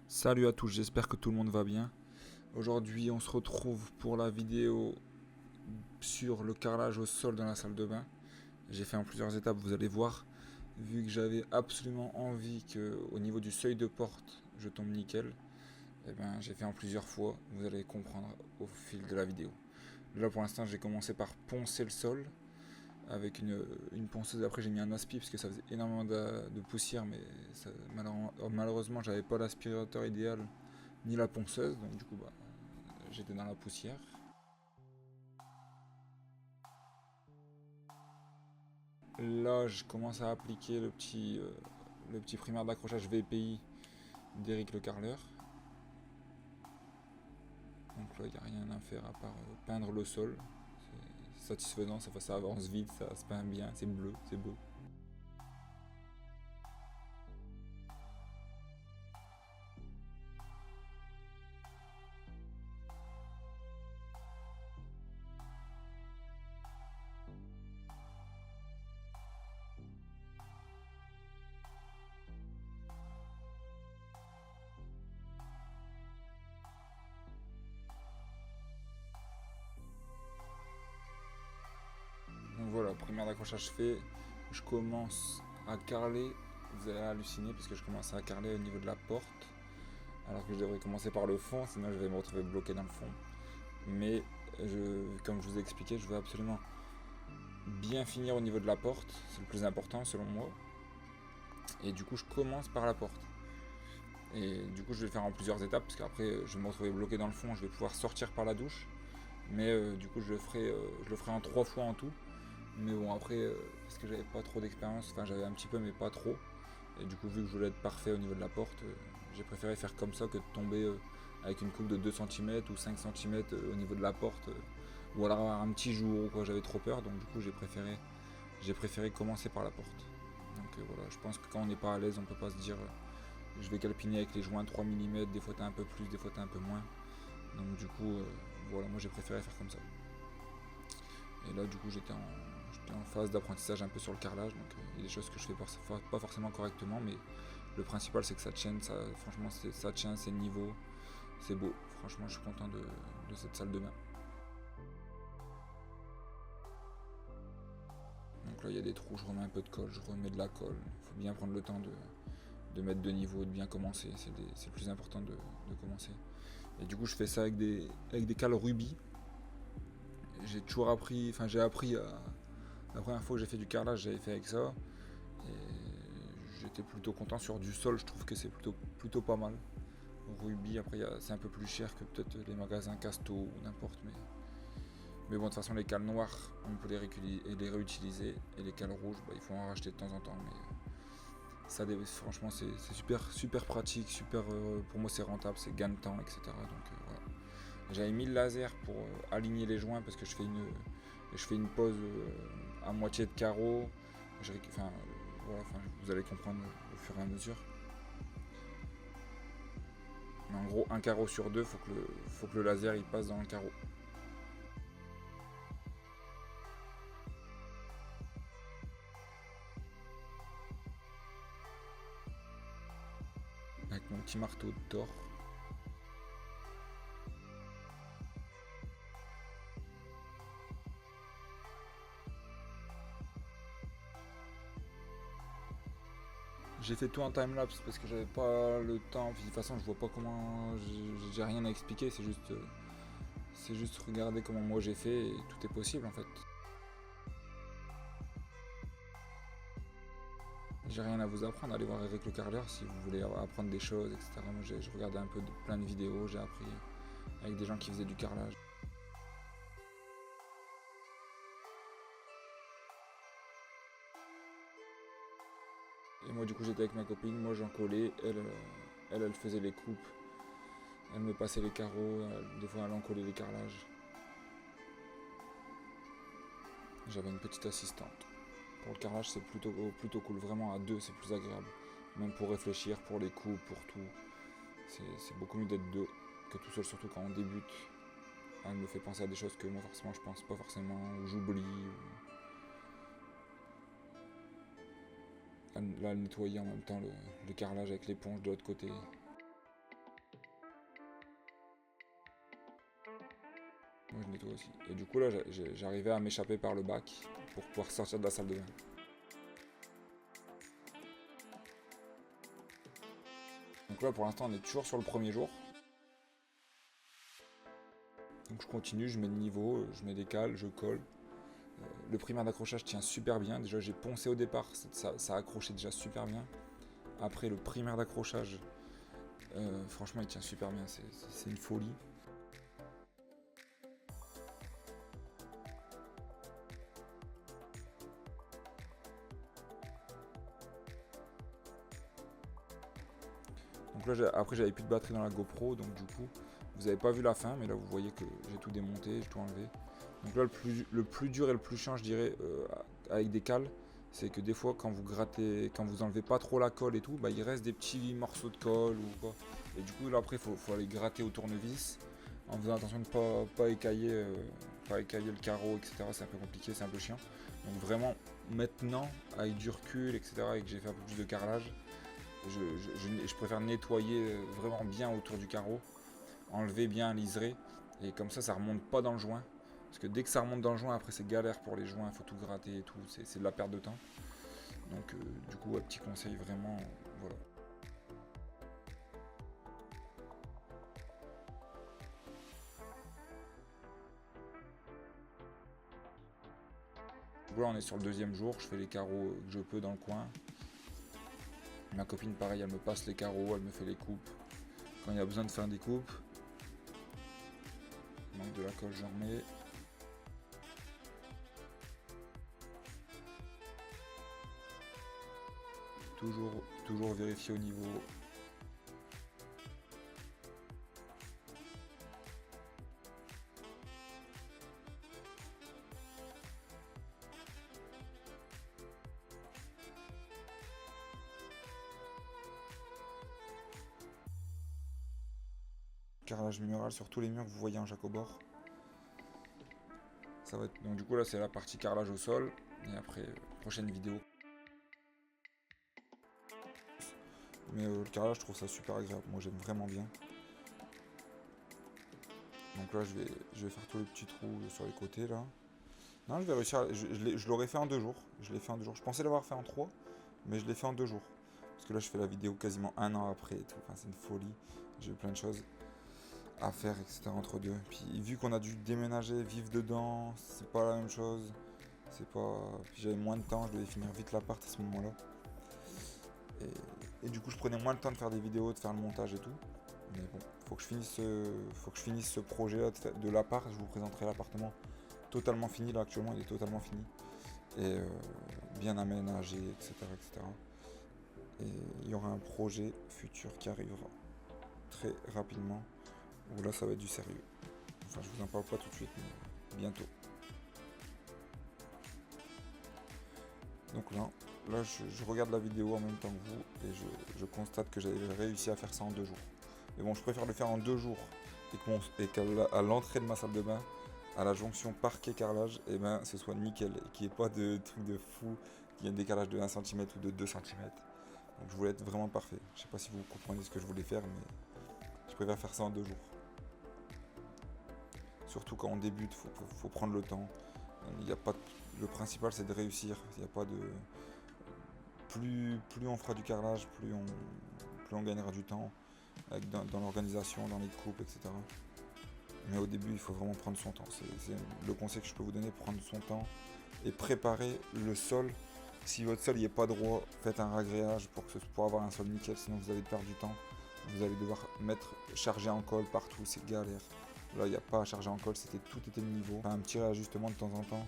Salut à tous, j'espère que tout le monde va bien. Aujourd'hui, on se retrouve pour la vidéo sur le carrelage au sol dans la salle de bain. J'ai fait en plusieurs étapes, vous allez voir. Vu que j'avais absolument envie que au niveau du seuil de porte, je tombe nickel, eh ben, j'ai fait en plusieurs fois, vous allez comprendre au fil de la vidéo. Là pour l'instant, j'ai commencé par poncer le sol avec une ponceuse. Après, j'ai mis un aspi parce que ça faisait énormément de poussière, mais malheureusement, j'avais pas l'aspirateur idéal ni la ponceuse, donc du coup, j'étais dans la poussière. Là, je commence à appliquer le petit primaire d'accrochage VPI d'Eric Le Carreleur. Donc là, il n'y a rien à faire à part peindre le sol. C'est satisfaisant, ça avance vite, ça se peint bien, c'est bleu, c'est beau. Donc voilà, primaire d'accrochage fait. Je commence à carreler. Vous allez halluciner puisque je commence à carreler au niveau de la porte. Alors que je devrais commencer par le fond, sinon je vais me retrouver bloqué dans le fond. Mais comme je vous ai expliqué, je veux absolument bien finir au niveau de la porte. C'est le plus important selon moi. Et du coup, je commence par la porte. Et du coup, je vais le faire en plusieurs étapes parce qu'après, je vais me retrouver bloqué dans le fond. Je vais pouvoir sortir par la douche. Mais du coup, je le ferai en 3 fois en tout. Mais bon, après, parce que j'avais pas trop d'expérience, enfin j'avais un petit peu, mais pas trop. Et du coup, vu que je voulais être parfait au niveau de la porte, j'ai préféré faire comme ça que de tomber avec une coupe de 2 cm ou 5 cm au niveau de la porte. Ou alors avoir un petit jour ou quoi, j'avais trop peur. Donc du coup, j'ai préféré commencer par la porte. Donc voilà, je pense que quand on n'est pas à l'aise, on peut pas se dire je vais calpiner avec les joints 3 mm, des fois t'as un peu plus, des fois t'as un peu moins. Donc du coup, voilà, moi j'ai préféré faire comme ça. Et là, du coup, j'étais en phase d'apprentissage un peu sur le carrelage. Donc, il y a des choses que je fais pas forcément correctement, mais le principal, c'est que ça tienne. Franchement, ça tient, c'est niveau, c'est beau. Franchement, je suis content de cette salle de bain. Donc là, il y a des trous, je remets un peu de colle, je remets de la colle. Il faut bien prendre le temps de mettre de niveau, de bien commencer. C'est le plus important de commencer. Et du coup, je fais ça avec des cales rubis. J'ai toujours appris, enfin, j'ai appris à. La première fois que j'ai fait du carrelage, j'avais fait avec ça. Et j'étais plutôt content sur du sol, je trouve que c'est plutôt pas mal. Ruby, après c'est un peu plus cher que peut-être les magasins Casto ou n'importe, mais bon, de toute façon, les cales noires, on peut les réutiliser, et les cales rouges, il faut en racheter de temps en temps, mais ça, franchement, c'est super pratique, pour moi, c'est rentable, c'est gain de temps, etc. Donc voilà. J'avais mis le laser pour aligner les joints parce que je fais une pose à moitié de carreau. Voilà, vous allez comprendre au fur et à mesure. Mais en gros, un carreau sur deux, faut que le laser il passe dans le carreau. Avec mon petit marteau de Thor. J'ai fait tout en timelapse parce que j'avais pas le temps. Puis de toute façon, je vois pas comment. J'ai rien à expliquer. C'est juste regarder comment moi j'ai fait et tout est possible en fait. J'ai rien à vous apprendre. Allez voir Eric Le Carreleur si vous voulez apprendre des choses, etc. Moi, j'ai regardé un peu plein de vidéos. J'ai appris avec des gens qui faisaient du carrelage. Et moi, du coup, j'étais avec ma copine. Moi, j'en collais. Elle faisait les coupes. Elle me passait les carreaux. Des fois, elle en collait les carrelages. J'avais une petite assistante. Pour le carrelage, c'est plutôt cool. Vraiment, à deux, c'est plus agréable. Même pour réfléchir, pour les coups, pour tout. C'est beaucoup mieux d'être deux que tout seul, surtout quand on débute. Elle me fait penser à des choses que moi, forcément, je pense pas forcément, ou j'oublie. Là, nettoyer en même temps le carrelage avec l'éponge de l'autre côté. Moi je nettoie aussi. Et du coup là j'arrivais à m'échapper par le bac pour pouvoir sortir de la salle de bain. Donc là pour l'instant on est toujours sur le premier jour. Donc je continue, je mets le niveau, je mets des cales, je colle. Le primaire d'accrochage tient super bien. Déjà j'ai poncé au départ, ça a accroché déjà super bien. Après le primaire d'accrochage, franchement il tient super bien, c'est une folie. Donc là après j'avais plus de batterie dans la GoPro, donc du coup vous n'avez pas vu la fin, mais là vous voyez que j'ai tout démonté, j'ai tout enlevé. Donc là le plus dur et le plus chiant je dirais avec des cales, c'est que des fois quand vous grattez, quand vous enlevez pas trop la colle et tout, bah, il reste des petits morceaux de colle ou quoi. Et du coup là après faut aller gratter au tournevis en faisant attention de ne pas écailler le carreau, etc. C'est un peu compliqué, c'est un peu chiant. Donc vraiment maintenant avec du recul, etc. et que j'ai fait un peu plus de carrelage, je préfère nettoyer vraiment bien autour du carreau, enlever bien, liserer, et comme ça remonte pas dans le joint. Parce que dès que ça remonte dans le joint, après c'est galère pour les joints, il faut tout gratter et tout, c'est de la perte de temps. Donc du coup, petit conseil vraiment, voilà. Donc là on est sur le deuxième jour, je fais les carreaux que je peux dans le coin. Ma copine pareil, elle me passe les carreaux, elle me fait les coupes. Quand il y a besoin de faire des coupes, il manque de la colle, j'en remets. Toujours vérifier au niveau. Carrelage mural sur tous les murs que vous voyez en jacobord. Ça va être... Donc du coup là c'est la partie carrelage au sol. Et après, prochaine vidéo. Mais le carrelage je trouve ça super agréable. Moi j'aime vraiment bien. Donc là je vais faire tous les petits trous sur les côtés là. Non, je vais réussir. Je l'aurais fait en 2 jours. Je l'ai fait en 2 jours. Je pensais l'avoir fait en 3, mais je l'ai fait en 2 jours. Parce que là je fais la vidéo quasiment 1 an après et tout. Enfin c'est une folie. J'ai eu plein de choses à faire, etc. entre deux. Puis vu qu'on a dû déménager, vivre dedans, c'est pas la même chose. C'est pas. Puis j'avais moins de temps, je devais finir vite l'appart à ce moment-là. Et du coup je prenais moins le temps de faire des vidéos, de faire le montage et tout. Mais bon, faut que je finisse ce projet là de l'appart. Je vous présenterai l'appartement totalement fini là actuellement, il est totalement fini. Et bien aménagé, etc., etc. Et il y aura un projet futur qui arrivera très rapidement. Où là ça va être du sérieux. Enfin je vous en parle pas tout de suite, mais bientôt. Donc là je regarde la vidéo en même temps que vous et je constate que j'avais réussi à faire ça en 2 jours. Mais bon, je préfère le faire en 2 jours et qu'à l'entrée de ma salle de bain, à la jonction parquet carrelage, et ben ce soit nickel et qu'il n'y ait pas de truc de fou, qu'il y ait un décalage de 1 cm ou de 2 cm. Donc je voulais être vraiment parfait. Je sais pas si vous comprenez ce que je voulais faire, mais je préfère faire ça en 2 jours. Surtout quand on débute, faut prendre le temps. Il y a pas de... Le principal c'est de réussir. Il n'y a pas de. Plus on fera du carrelage, plus on gagnera du temps dans l'organisation, dans les coupes, etc. Mais au début, il faut vraiment prendre son temps. C'est le conseil que je peux vous donner, prendre son temps et préparer le sol. Si votre sol n'est pas droit, faites un ragréage pour avoir un sol nickel, sinon vous allez perdre du temps. Vous allez devoir charger en colle partout, c'est galère. Là, il n'y a pas à charger en colle, tout était de niveau. Enfin, un petit réajustement de temps en temps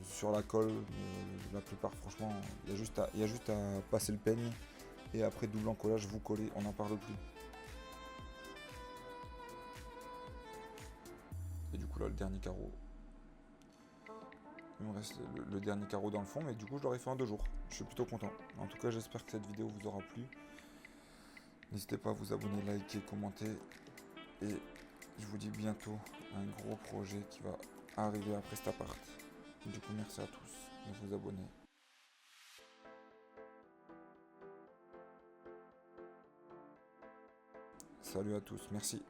sur la colle, mais la plupart, franchement, il y a juste à passer le peigne et après double encollage, vous collez, on n'en parle plus. Et du coup là le dernier carreau. Il me reste le dernier carreau dans le fond, mais du coup je l'aurais fait en 2 jours. Je suis plutôt content. En tout cas j'espère que cette vidéo vous aura plu. N'hésitez pas à vous abonner, liker, commenter. Et je vous dis bientôt un gros projet qui va arriver après cet appart. Du coup merci à tous de vous abonner. Salut à tous, merci.